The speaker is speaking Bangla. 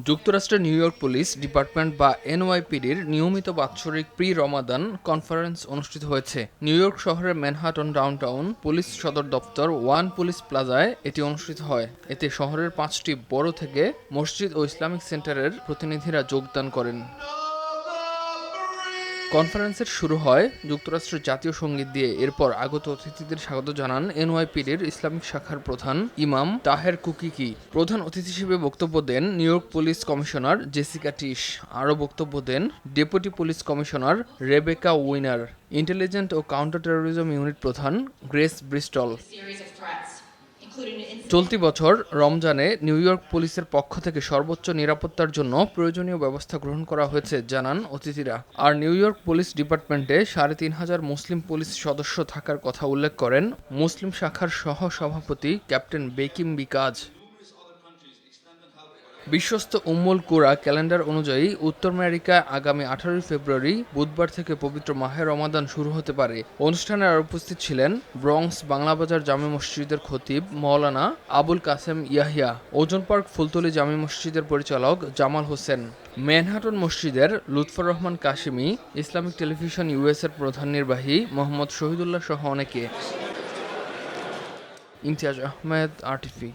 যুক্তরাষ্ট্রের নিউ ইয়র্ক পুলিশ ডিপার্টমেন্ট বা এনওয়াইপিডির নিয়মিত বাৎসরিক প্রি-রমাদান কনফারেন্স অনুষ্ঠিত হয়েছে। নিউ ইয়র্ক শহরের ম্যানহাটন ডাউনটাউন পুলিশ সদর দপ্তর ওয়ান পুলিশ প্লাজায় এটি অনুষ্ঠিত হয়। এতে শহরের 5টি বড় থেকে মসজিদ ও ইসলামিক সেন্টারের প্রতিনিধিরা যোগদান করেন। কনফারেন্সের শুরু হয় যুক্তরাষ্ট্রের জাতীয় সঙ্গীত দিয়ে। এরপর আগত অতিথিদের স্বাগত জানান এনওয়াইপিডির ইসলামিক শাখার প্রধান ইমাম তাহের কুকিকি। প্রধান অতিথি হিসেবে বক্তব্য দেন New York police commissioner Jessica Tisch. আরও বক্তব্য দেন deputy police commissioner Rebecca Weiner, intelligent ও কাউন্টার টেরোরিজম ইউনিট প্রধান গ্রেস ব্রিস্টল। চলতি বছর রমজানে নিউ ইয়র্ক পুলিশের পক্ষ থেকে সর্বোচ্চ নিরাপত্তার জন্য প্রয়োজনীয় ব্যবস্থা গ্রহণ করা হয়েছে জানান অতিথিরা। আর নিউ ইয়র্ক পুলিশ ডিপার্টমেন্টে ৩৫০০ মুসলিম পুলিশ সদস্য থাকার কথা উল্লেখ করেন মুসলিম শাখার সহ সভাপতি ক্যাপ্টেন বেকিম বিকাজ। বিশ্বস্ত উম্মুল কুরা ক্যালেন্ডার অনুযায়ী উত্তর আমেরিকায় আগামী ১৮ ফেব্রুয়ারি বুধবার থেকে পবিত্র মাহে রমাদান শুরু হতে পারে। অনুষ্ঠানে আর উপস্থিত ছিলেন ব্রঙ্কস বাংলাবাজার জামে মসজিদের খতিব মাওলানা আবুল কাসেম ইয়াহিয়া, ওজন পার্ক ফুলতলী জামে মসজিদের পরিচালক জামাল হোসেন, ম্যানহাটন মসজিদের লুৎফর রহমান কাশিমি, ইসলামিক টেলিভিশন ইউএসের প্রধান নির্বাহী মোহাম্মদ শহীদুল্লাহ সহ অনেকে। ইমতিয়াজ আহমেদ, RTV।